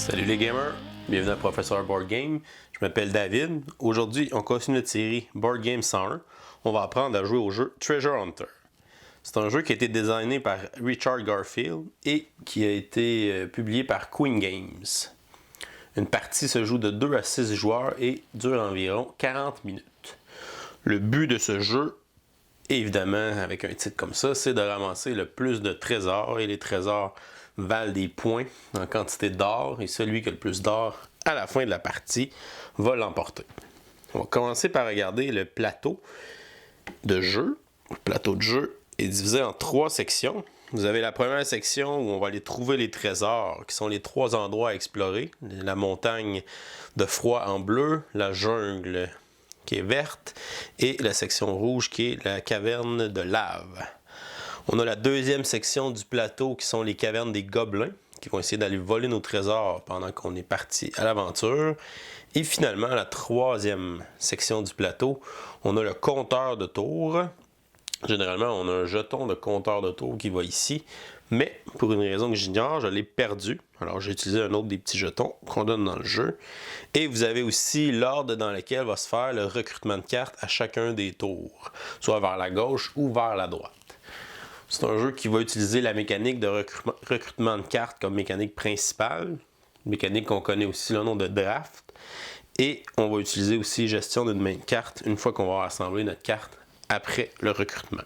Salut les gamers, bienvenue à Professeur Board Game. Je m'appelle David. Aujourd'hui, on continue notre série Board Game 101. On va apprendre à jouer au jeu Treasure Hunter. C'est un jeu qui a été designé par Richard Garfield et qui a été publié par Queen Games. Une partie se joue de 2 à 6 joueurs et dure environ 40 minutes. Le but de ce jeu, évidemment, avec un titre comme ça, c'est de ramasser le plus de trésors, et les trésors valent des points en quantité d'or, et celui qui a le plus d'or à la fin de la partie va l'emporter. On va commencer par regarder le plateau de jeu. Le plateau de jeu est divisé en 3 sections. Vous avez la première section où on va aller trouver les trésors, qui sont les 3 endroits à explorer. La montagne de froid en bleu, la jungle qui est verte, et la section rouge qui est la caverne de lave. On a la deuxième section du plateau qui sont les cavernes des gobelins, qui vont essayer d'aller voler nos trésors pendant qu'on est parti à l'aventure. Et finalement, la troisième section du plateau, on a le compteur de tours. Généralement, on a un jeton de compteur de tours qui va ici, mais pour une raison que j'ignore, je l'ai perdu. Alors j'ai utilisé un autre des petits jetons qu'on donne dans le jeu. Et vous avez aussi l'ordre dans lequel va se faire le recrutement de cartes à chacun des tours, soit vers la gauche ou vers la droite. C'est un jeu qui va utiliser la mécanique de recrutement de cartes comme mécanique principale, mécanique qu'on connaît aussi le nom de draft. Et on va utiliser aussi gestion d'une main de cartes une fois qu'on va rassembler notre carte après le recrutement.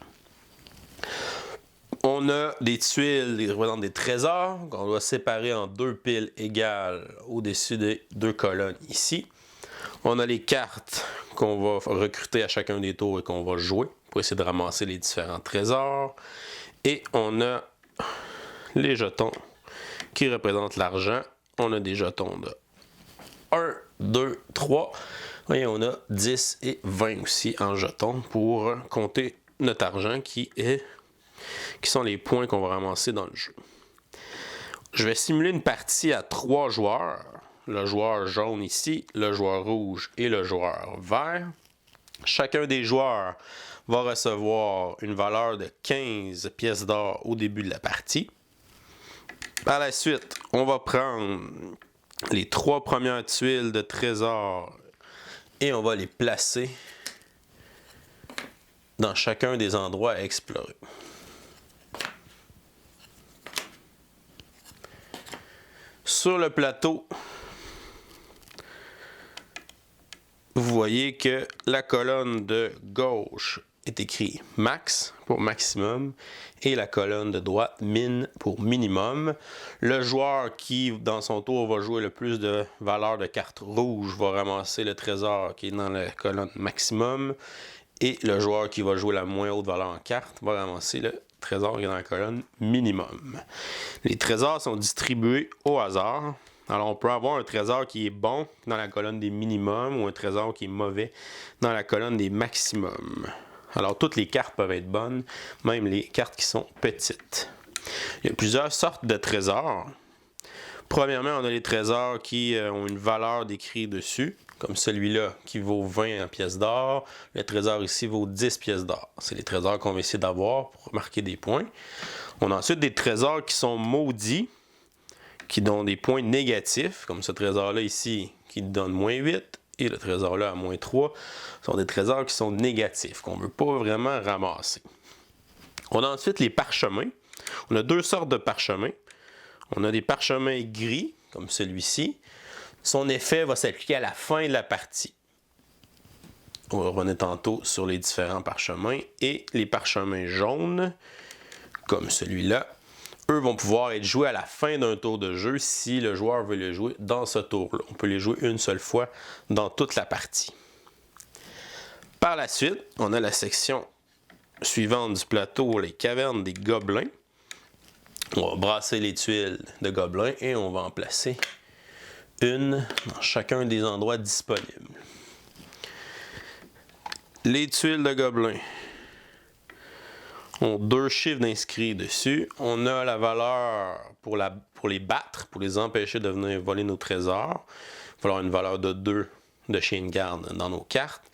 On a des tuiles qui représentent des trésors qu'on doit séparer en 2 piles égales au-dessus des 2 colonnes ici. On a les cartes qu'on va recruter à chacun des tours et qu'on va jouer pour essayer de ramasser les différents trésors. Et on a les jetons qui représentent l'argent. On a des jetons de 1, 2, 3. Et on a 10 et 20 aussi en jetons pour compter notre argent qui sont les points qu'on va ramasser dans le jeu. Je vais simuler une partie à 3 joueurs. Le joueur jaune ici, le joueur rouge et le joueur vert. Chacun des joueurs va recevoir une valeur de 15 pièces d'or au début de la partie. Par la suite, on va prendre les 3 premières tuiles de trésors et on va les placer dans chacun des endroits à explorer. Sur le plateau, vous voyez que la colonne de gauche est écrit max pour maximum et la colonne de droite min pour minimum. Le joueur qui, dans son tour, va jouer le plus de valeurs de cartes rouges va ramasser le trésor qui est dans la colonne maximum et le joueur qui va jouer la moins haute valeur en cartes va ramasser le trésor qui est dans la colonne minimum. Les trésors sont distribués au hasard. Alors, on peut avoir un trésor qui est bon dans la colonne des minimums ou un trésor qui est mauvais dans la colonne des maximums. Alors, toutes les cartes peuvent être bonnes, même les cartes qui sont petites. Il y a plusieurs sortes de trésors. Premièrement, on a les trésors qui ont une valeur décrite dessus, comme celui-là qui vaut 20 en pièces d'or. Le trésor ici vaut 10 pièces d'or. C'est les trésors qu'on va essayer d'avoir pour marquer des points. On a ensuite des trésors qui sont maudits, qui donnent des points négatifs, comme ce trésor-là ici, qui donne moins 8, et le trésor-là à moins 3, sont des trésors qui sont négatifs, qu'on ne veut pas vraiment ramasser. On a ensuite les parchemins. On a 2 sortes de parchemins. On a des parchemins gris, comme celui-ci. Son effet va s'appliquer à la fin de la partie. On va revenir tantôt sur les différents parchemins. Et les parchemins jaunes, comme celui-là, eux vont pouvoir être joués à la fin d'un tour de jeu si le joueur veut les jouer dans ce tour-là. On peut les jouer une seule fois dans toute la partie. Par la suite, on a la section suivante du plateau, les cavernes des gobelins. On va brasser les tuiles de gobelins et on va en placer une dans chacun des endroits disponibles. Les tuiles de gobelins ont 2 chiffres d'inscrits dessus. On a la valeur pour les battre, pour les empêcher de venir voler nos trésors. Il va falloir une valeur de 2 de chien de garde dans nos cartes.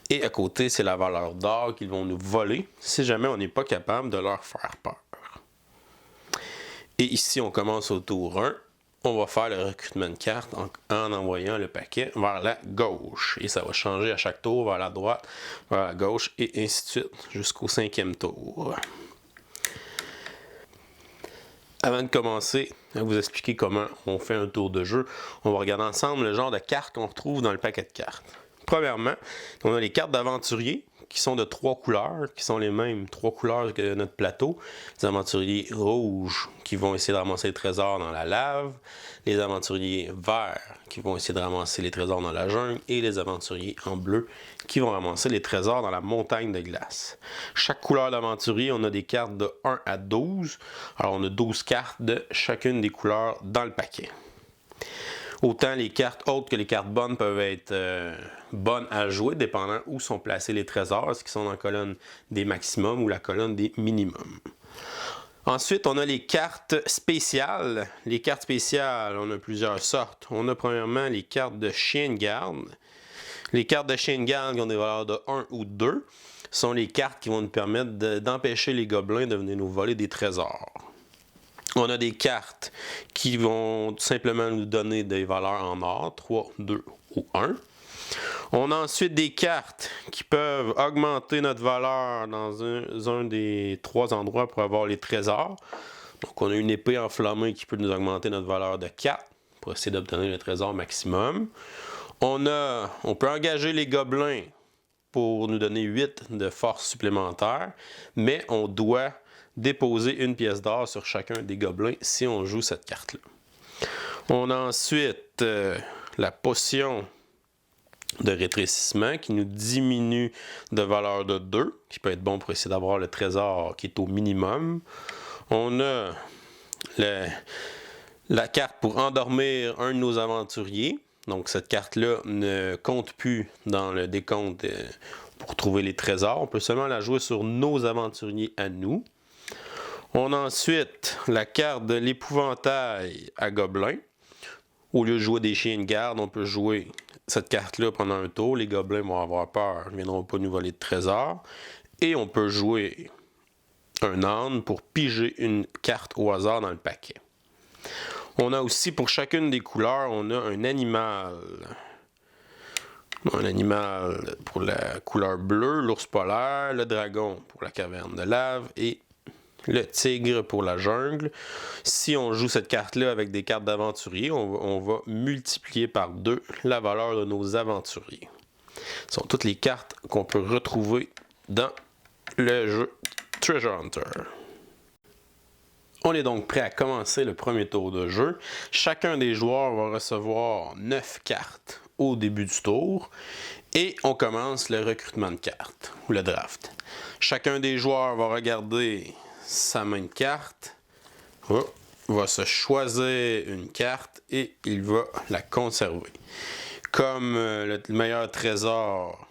Et à côté, c'est la valeur d'or qu'ils vont nous voler si jamais on n'est pas capable de leur faire peur. Et ici, on commence au tour 1. on va faire le recrutement de cartes en envoyant le paquet vers la gauche. Et ça va changer à chaque tour vers la droite, vers la gauche, et ainsi de suite, jusqu'au 5e tour. Avant de commencer à vous expliquer comment on fait un tour de jeu, on va regarder ensemble le genre de cartes qu'on retrouve dans le paquet de cartes. Premièrement, on a les cartes d'aventurier qui sont de 3 couleurs, qui sont les mêmes 3 couleurs que notre plateau. Les aventuriers rouges qui vont essayer de ramasser les trésors dans la lave, les aventuriers verts qui vont essayer de ramasser les trésors dans la jungle, et les aventuriers en bleu qui vont ramasser les trésors dans la montagne de glace. Chaque couleur d'aventurier, on a des cartes de 1 à 12. Alors on a 12 cartes de chacune des couleurs dans le paquet. Autant les cartes autres que les cartes bonnes peuvent être bonnes à jouer, dépendant où sont placés les trésors, est-ce qu'ils sont dans la colonne des maximums ou la colonne des minimums. Ensuite, on a les cartes spéciales. Les cartes spéciales, on a plusieurs sortes. On a premièrement les cartes de chien de garde. Les cartes de chien de garde qui ont des valeurs de 1 ou 2 sont les cartes qui vont nous permettre d'empêcher les gobelins de venir nous voler des trésors. On a des cartes qui vont tout simplement nous donner des valeurs en or, 3, 2 ou 1. On a ensuite des cartes qui peuvent augmenter notre valeur dans un des 3 endroits pour avoir les trésors. Donc on a une épée enflammée qui peut nous augmenter notre valeur de 4 pour essayer d'obtenir le trésor maximum. On peut engager les gobelins pour nous donner 8 de force supplémentaire, mais on doit déposer une pièce d'or sur chacun des gobelins si on joue cette carte-là. On a ensuite la potion de rétrécissement qui nous diminue de valeur de 2, qui peut être bon pour essayer d'avoir le trésor qui est au minimum. On a la carte pour endormir un de nos aventuriers. Donc cette carte-là ne compte plus dans le décompte pour trouver les trésors. On peut seulement la jouer sur nos aventuriers à nous. On a ensuite la carte de l'épouvantail à gobelins. Au lieu de jouer des chiens de garde, on peut jouer cette carte-là pendant un tour. Les gobelins vont avoir peur, ils ne viendront pas nous voler de trésors. Et on peut jouer un âne pour piger une carte au hasard dans le paquet. On a aussi, pour chacune des couleurs, on a un animal. Un animal pour la couleur bleue, l'ours polaire, le dragon pour la caverne de lave et le tigre pour la jungle. Si on joue cette carte-là avec des cartes d'aventurier, on va multiplier par 2 la valeur de nos aventuriers. Ce sont toutes les cartes qu'on peut retrouver dans le jeu Treasure Hunter. On est donc prêt à commencer le premier tour de jeu. Chacun des joueurs va recevoir 9 cartes au début du tour et on commence le recrutement de cartes ou le draft. Chacun des joueurs va regarder sa main de carte, va se choisir une carte et il va la conserver. Comme le meilleur trésor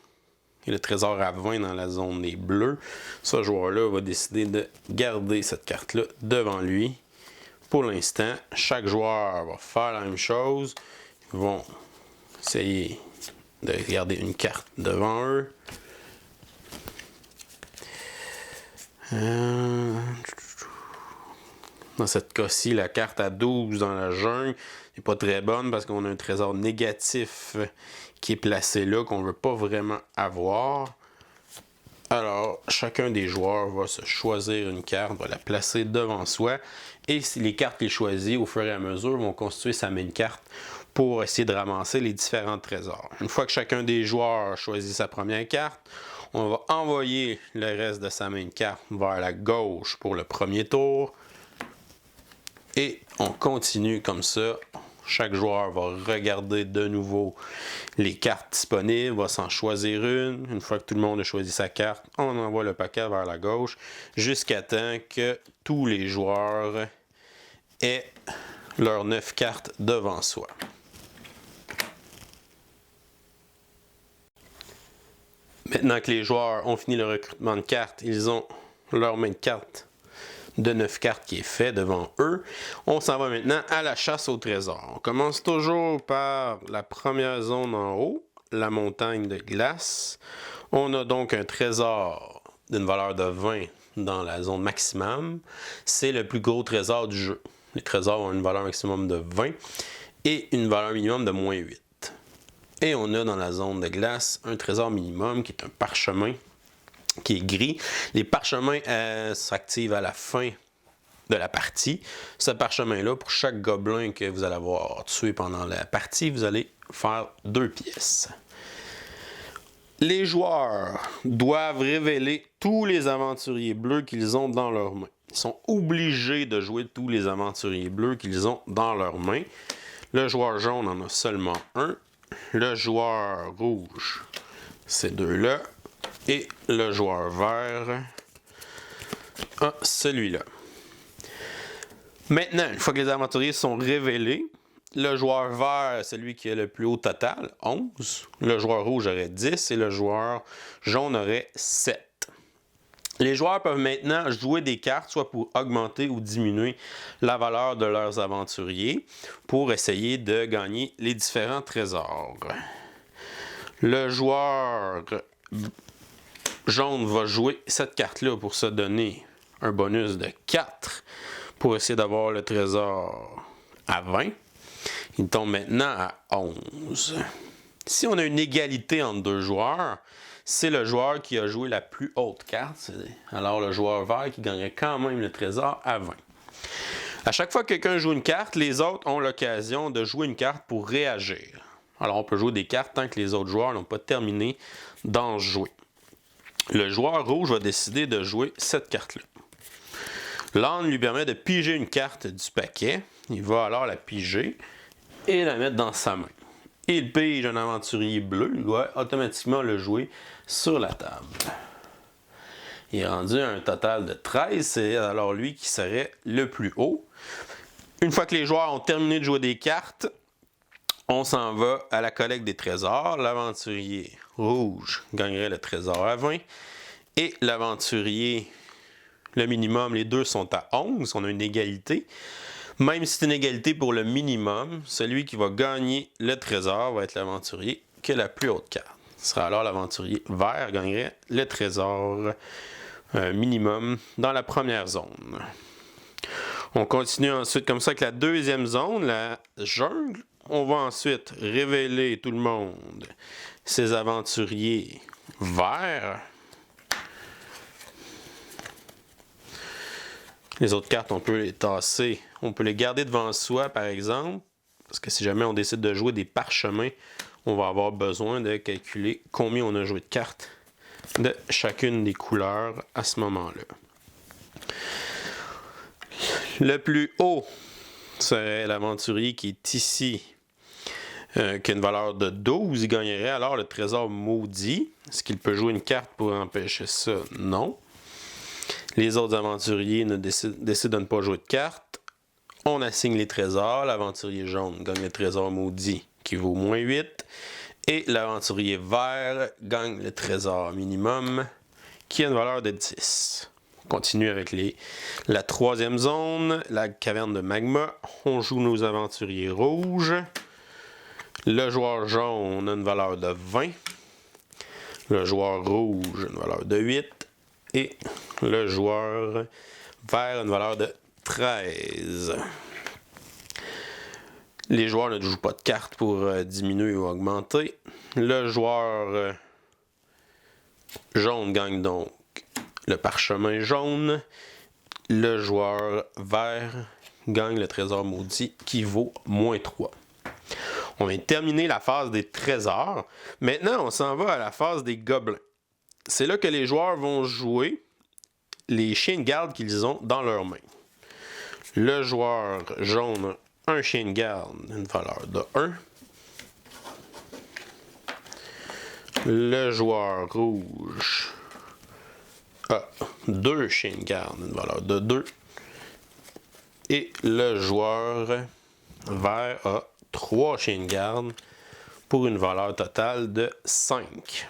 est le trésor à 20 dans la zone des bleus, ce joueur-là va décider de garder cette carte-là devant lui. Pour l'instant, chaque joueur va faire la même chose. Ils vont essayer de garder une carte devant eux. Dans cette cas-ci, la carte à 12 dans la jungle n'est pas très bonne parce qu'on a un trésor négatif qui est placé là, qu'on ne veut pas vraiment avoir. Alors, chacun des joueurs va se choisir une carte, va la placer devant soi, et les cartes qu'il choisit au fur et à mesure vont constituer sa main de carte pour essayer de ramasser les différents trésors. Une fois que chacun des joueurs choisit sa première carte, on va envoyer le reste de sa main de carte vers la gauche pour le premier tour. Et on continue comme ça. Chaque joueur va regarder de nouveau les cartes disponibles, va s'en choisir une. Une fois que tout le monde a choisi sa carte, on envoie le paquet vers la gauche jusqu'à temps que tous les joueurs aient leurs 9 cartes devant soi. Maintenant que les joueurs ont fini le recrutement de cartes, ils ont leur main de carte de 9 cartes qui est fait devant eux. On s'en va maintenant à la chasse au trésor. On commence toujours par la première zone en haut, la montagne de glace. On a donc un trésor d'une valeur de 20 dans la zone maximum. C'est le plus gros trésor du jeu. Les trésors ont une valeur maximum de 20 et une valeur minimum de moins 8. Et on a dans la zone de glace un trésor minimum qui est un parchemin qui est gris. Les parchemins s'activent à la fin de la partie. Ce parchemin-là, pour chaque gobelin que vous allez avoir tué pendant la partie, vous allez faire 2 pièces. Les joueurs doivent révéler tous les aventuriers bleus qu'ils ont dans leurs mains. Ils sont obligés de jouer tous les aventuriers bleus qu'ils ont dans leurs mains. Le joueur jaune en a seulement un. Le joueur rouge, ces deux-là. Et le joueur vert a celui-là. Maintenant, une fois que les aventuriers sont révélés, le joueur vert, celui qui a le plus haut total, 11. Le joueur rouge aurait 10 et le joueur jaune aurait 7. Les joueurs peuvent maintenant jouer des cartes, soit pour augmenter ou diminuer la valeur de leurs aventuriers, pour essayer de gagner les différents trésors. Le joueur jaune va jouer cette carte-là pour se donner un bonus de 4 pour essayer d'avoir le trésor à 20. Il tombe maintenant à 11. Si on a une égalité entre deux joueurs, c'est le joueur qui a joué la plus haute carte. Alors le joueur vert qui gagnerait quand même le trésor à 20. À chaque fois que quelqu'un joue une carte, les autres ont l'occasion de jouer une carte pour réagir. Alors on peut jouer des cartes tant que les autres joueurs n'ont pas terminé d'en jouer. Le joueur rouge va décider de jouer cette carte-là. L'âne lui permet de piger une carte du paquet. Il va alors la piger et la mettre dans sa main. Il pige un aventurier bleu, il doit automatiquement le jouer sur la table. Il est rendu à un total de 13, c'est alors lui qui serait le plus haut. Une fois que les joueurs ont terminé de jouer des cartes, on s'en va à la collecte des trésors. L'aventurier rouge gagnerait le trésor à 20 et l'aventurier, le minimum, les deux sont à 11, on a une égalité. Même si c'est une égalité pour le minimum, celui qui va gagner le trésor va être l'aventurier qui a la plus haute carte. Ce sera alors l'aventurier vert gagnerait le trésor minimum dans la première zone. On continue ensuite comme ça avec la deuxième zone, la jungle. On va ensuite révéler tout le monde ces aventuriers verts. Les autres cartes, on peut les tasser. On peut les garder devant soi, par exemple, parce que si jamais on décide de jouer des parchemins, on va avoir besoin de calculer combien on a joué de cartes de chacune des couleurs à ce moment-là. Le plus haut serait l'aventurier qui est ici, qui a une valeur de 12. Il gagnerait alors le trésor maudit. Est-ce qu'il peut jouer une carte pour empêcher ça? Non. Les autres aventuriers décident de ne pas jouer de cartes. On assigne les trésors. L'aventurier jaune gagne le trésor maudit qui vaut moins 8. Et l'aventurier vert gagne le trésor minimum qui a une valeur de 10. On continue avec la troisième zone, la caverne de magma. On joue nos aventuriers rouges. Le joueur jaune a une valeur de 20. Le joueur rouge a une valeur de 8. Et le joueur vert a une valeur de 13. Les joueurs ne jouent pas de cartes pour diminuer ou augmenter. Le joueur jaune gagne donc le parchemin jaune. Le joueur vert gagne le trésor maudit qui vaut moins 3. On vient de terminer la phase des trésors. Maintenant, on s'en va à la phase des gobelins. C'est là que les joueurs vont jouer les chiens de garde qu'ils ont dans leurs mains. Le joueur jaune a un chien de garde, une valeur de 1. Le joueur rouge a 2 chiens de garde, une valeur de 2. Et le joueur vert a 3 chiens de garde pour une valeur totale de 5.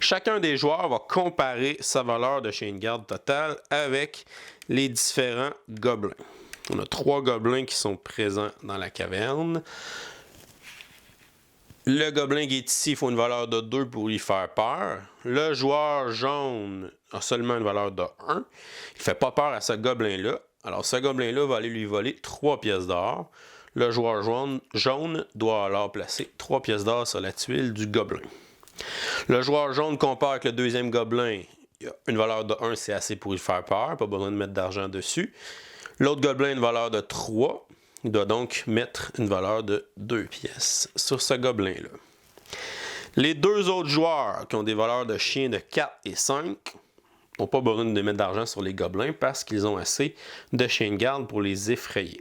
Chacun des joueurs va comparer sa valeur de chien de garde totale avec les différents gobelins. On a 3 gobelins qui sont présents dans la caverne. Le gobelin qui est ici, il faut une valeur de 2 pour lui faire peur. Le joueur jaune a seulement une valeur de 1. Il ne fait pas peur à ce gobelin-là. Alors, ce gobelin-là va aller lui voler 3 pièces d'or. Le joueur jaune doit alors placer 3 pièces d'or sur la tuile du gobelin. Le joueur jaune compare avec le deuxième gobelin. Il a une valeur de 1, c'est assez pour lui faire peur. Pas besoin de mettre d'argent dessus. L'autre gobelin a une valeur de 3. Il doit donc mettre une valeur de 2 pièces sur ce gobelin-là. Les deux autres joueurs qui ont des valeurs de chien de 4 et 5 n'ont pas besoin de mettre d'argent sur les gobelins parce qu'ils ont assez de chiens de garde pour les effrayer.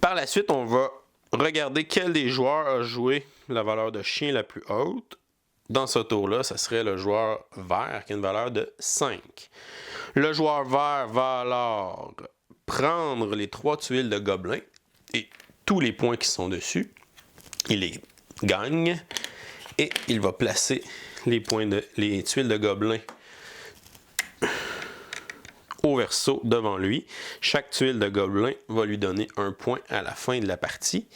Par la suite, on va regarder quel des joueurs a joué la valeur de chien la plus haute. Dans ce tour-là, ce serait le joueur vert qui a une valeur de 5. Le joueur vert va alors prendre les 3 tuiles de gobelin et tous les points qui sont dessus. Il les gagne et il va placer les tuiles de gobelin au verso devant lui. Chaque tuile de gobelin va lui donner un point à la fin de la partie.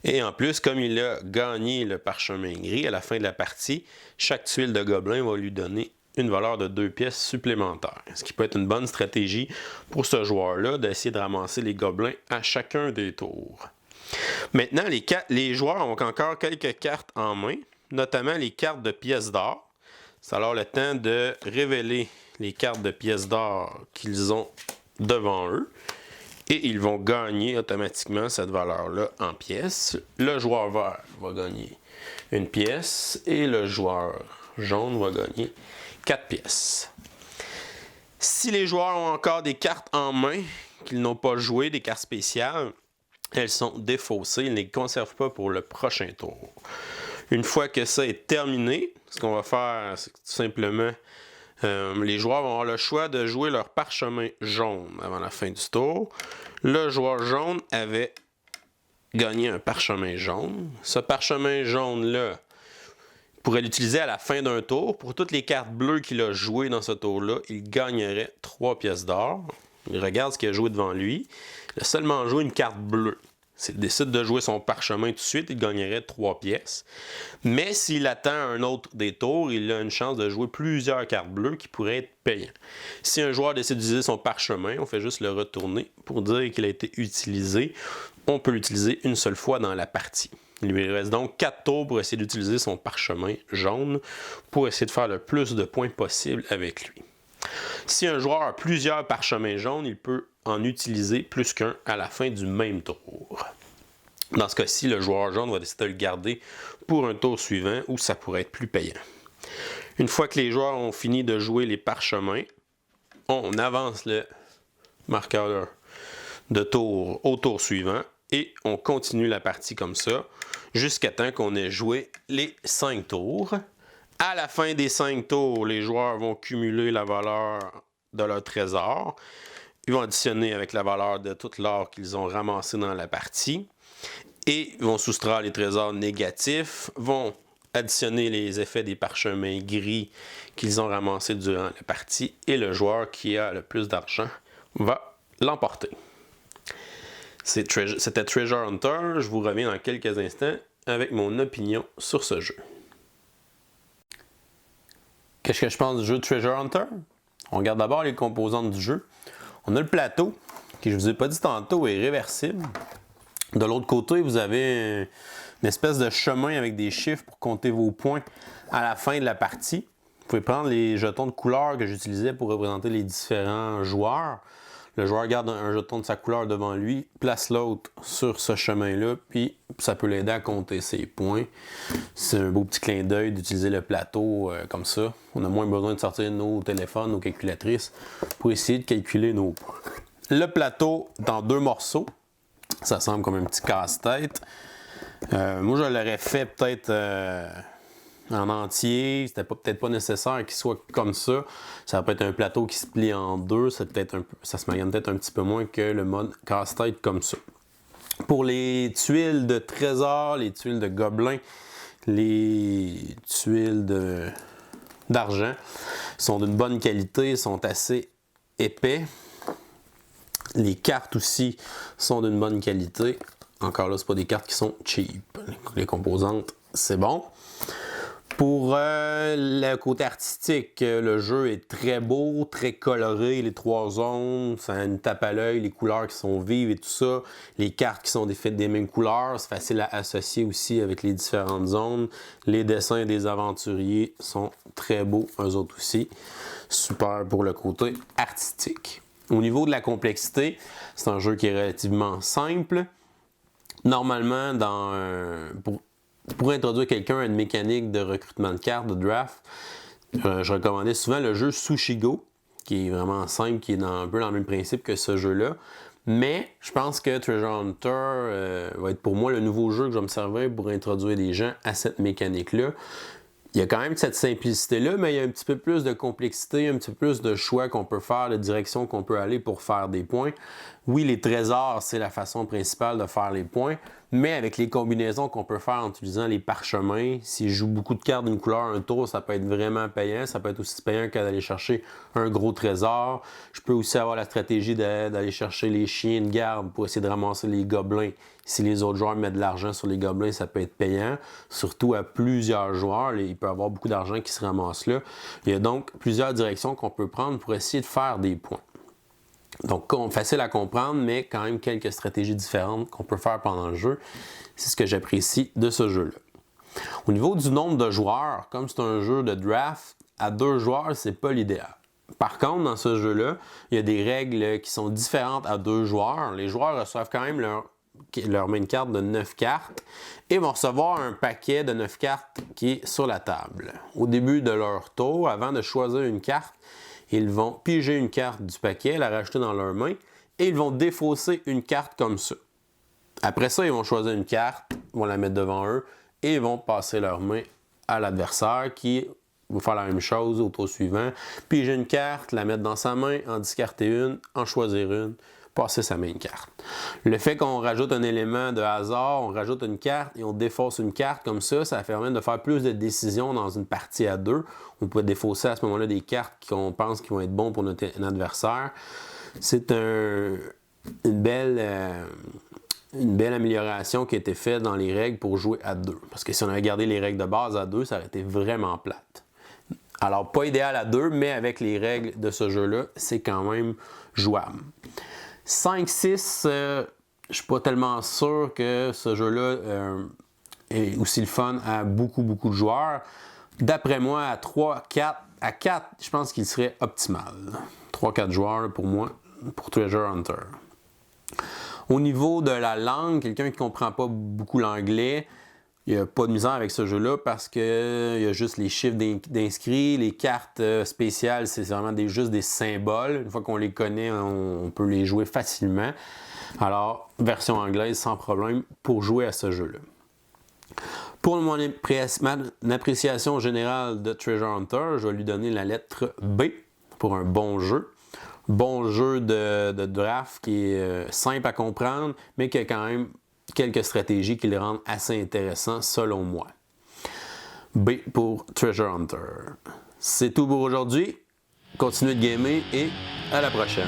Et en plus, comme il a gagné le parchemin gris à la fin de la partie, chaque tuile de gobelin va lui donner une valeur de 2 pièces supplémentaires. Ce qui peut être une bonne stratégie pour ce joueur-là d'essayer de ramasser les gobelins à chacun des tours. Maintenant, les joueurs ont encore quelques cartes en main, notamment les cartes de pièces d'or. C'est alors le temps de révéler les cartes de pièces d'or qu'ils ont devant eux. Et ils vont gagner automatiquement cette valeur-là en pièces. Le joueur vert va gagner une pièce et le joueur jaune va gagner 4 pièces. Si les joueurs ont encore des cartes en main qu'ils n'ont pas jouées, des cartes spéciales, elles sont défaussées, ils ne les conservent pas pour le prochain tour. Une fois que ça est terminé, ce qu'on va faire, c'est tout simplement les joueurs vont avoir le choix de jouer leur parchemin jaune avant la fin du tour. Le joueur jaune avait gagné un parchemin jaune. Ce parchemin jaune-là, il pourrait l'utiliser à la fin d'un tour. Pour toutes les cartes bleues qu'il a jouées dans ce tour-là, il gagnerait 3 pièces d'or. Il regarde ce qu'il a joué devant lui. Il a seulement joué une carte bleue. S'il décide de jouer son parchemin tout de suite, il gagnerait 3 pièces. Mais s'il attend un autre des tours, il a une chance de jouer plusieurs cartes bleues qui pourraient être payantes. Si un joueur décide d'utiliser son parchemin, on fait juste le retourner pour dire qu'il a été utilisé. On peut l'utiliser une seule fois dans la partie. Il lui reste donc 4 tours pour essayer d'utiliser son parchemin jaune pour essayer de faire le plus de points possible avec lui. Si un joueur a plusieurs parchemins jaunes, il peut en utiliser plus qu'un à la fin du même tour. Dans ce cas-ci, le joueur jaune va décider de le garder pour un tour suivant où ça pourrait être plus payant. Une fois que les joueurs ont fini de jouer les parchemins, on avance le marqueur de tour au tour suivant et on continue la partie comme ça jusqu'à temps qu'on ait joué les 5 tours. À la fin des 5 tours, les joueurs vont cumuler la valeur de leur trésor. Ils vont additionner avec la valeur de tout l'or qu'ils ont ramassé dans la partie. Et ils vont soustraire les trésors négatifs, vont additionner les effets des parchemins gris qu'ils ont ramassés durant la partie. Et le joueur qui a le plus d'argent va l'emporter. C'était Treasure Hunter. Je vous reviens dans quelques instants avec mon opinion sur ce jeu. Qu'est-ce que je pense du jeu Treasure Hunter? On regarde d'abord les composantes du jeu. On a le plateau, qui, je ne vous ai pas dit tantôt, est réversible. De l'autre côté, vous avez une espèce de chemin avec des chiffres pour compter vos points à la fin de la partie. Vous pouvez prendre les jetons de couleur que j'utilisais pour représenter les différents joueurs. Le joueur garde un jeton de sa couleur devant lui, place l'autre sur ce chemin-là, puis ça peut l'aider à compter ses points. C'est un beau petit clin d'œil d'utiliser le plateau comme ça. On a moins besoin de sortir nos téléphones, nos calculatrices pour essayer de calculer nos points. Le plateau dans 2 morceaux, ça semble comme un petit casse-tête. Moi, je l'aurais fait peut-être en entier. C'était peut-être pas nécessaire qu'il soit comme ça. Ça peut être un plateau qui se plie en 2. Ça se magane peut-être un petit peu moins que le mode casse-tête comme ça. Pour les tuiles de trésor, les tuiles de gobelins, les tuiles d'argent sont d'une bonne qualité, sont assez épais. Les cartes aussi sont d'une bonne qualité. Encore là, ce pas des cartes qui sont cheap. Les composantes, c'est bon. Pour le côté artistique, le jeu est très beau, très coloré, les 3 zones, ça a une tape à l'œil, les couleurs qui sont vives et tout ça, les cartes qui sont faites des mêmes couleurs, c'est facile à associer aussi avec les différentes zones. Les dessins des aventuriers sont très beaux, eux autres aussi. Super pour le côté artistique. Au niveau de la complexité, c'est un jeu qui est relativement simple. Normalement, pour introduire quelqu'un à une mécanique de recrutement de cartes, de draft, je recommandais souvent le jeu Sushigo, qui est vraiment simple, qui est un peu dans le même principe que ce jeu-là. Mais je pense que Treasure Hunter va être pour moi le nouveau jeu que je vais me servir pour introduire des gens à cette mécanique-là. Il y a quand même cette simplicité-là, mais il y a un petit peu plus de complexité, un petit peu plus de choix qu'on peut faire, de direction qu'on peut aller pour faire des points. Oui, les trésors, c'est la façon principale de faire les points, mais avec les combinaisons qu'on peut faire en utilisant les parchemins, si je joue beaucoup de cartes d'une couleur un tour, ça peut être vraiment payant. Ça peut être aussi payant que d'aller chercher un gros trésor. Je peux aussi avoir la stratégie d'aller chercher les chiens de garde pour essayer de ramasser les gobelins. Si les autres joueurs mettent de l'argent sur les gobelins, ça peut être payant, surtout à plusieurs joueurs. Il peut y avoir beaucoup d'argent qui se ramasse là. Il y a donc plusieurs directions qu'on peut prendre pour essayer de faire des points. Donc, facile à comprendre, mais quand même quelques stratégies différentes qu'on peut faire pendant le jeu. C'est ce que j'apprécie de ce jeu-là. Au niveau du nombre de joueurs, comme c'est un jeu de draft, à 2 joueurs, c'est pas l'idéal. Par contre, dans ce jeu-là, il y a des règles qui sont différentes à 2 joueurs. Les joueurs reçoivent quand même leur main carte de 9 cartes et vont recevoir un paquet de 9 cartes qui est sur la table. Au début de leur tour, avant de choisir une carte, ils vont piger une carte du paquet, la rajouter dans leur main et ils vont défausser une carte comme ça. Après ça, ils vont choisir une carte, ils vont la mettre devant eux et ils vont passer leur main à l'adversaire qui va faire la même chose au tour suivant. Piger une carte, la mettre dans sa main, en discarter une, en choisir une, passer sa main carte. Le fait qu'on rajoute un élément de hasard, on rajoute une carte et on défausse une carte comme ça permet de faire plus de décisions dans une partie à 2. On peut défausser à ce moment-là des cartes qu'on pense qui vont être bons pour notre adversaire. C'est une belle amélioration qui a été faite dans les règles pour jouer à 2. Parce que si on avait gardé les règles de base à 2, ça aurait été vraiment plate. Alors, pas idéal à 2, mais avec les règles de ce jeu-là, c'est quand même jouable. 5-6, je ne suis pas tellement sûr que ce jeu-là est aussi le fun à beaucoup de joueurs. D'après moi, à 3-4, à 4, je pense qu'il serait optimal. 3-4 joueurs pour moi, pour Treasure Hunter. Au niveau de la langue, quelqu'un qui ne comprend pas beaucoup l'anglais, il n'y a pas de misère avec ce jeu-là parce qu'il y a juste les chiffres d'inscrits, les cartes spéciales, c'est vraiment juste des symboles. Une fois qu'on les connaît, on peut les jouer facilement. Alors, version anglaise sans problème pour jouer à ce jeu-là. Pour mon appréciation générale de Treasure Hunter, je vais lui donner la lettre B pour un bon jeu. Bon jeu de draft qui est simple à comprendre, mais qui a quand même quelques stratégies qui le rendent assez intéressant selon moi. B pour Treasure Hunter. C'est tout pour aujourd'hui. Continuez de gamer et à la prochaine.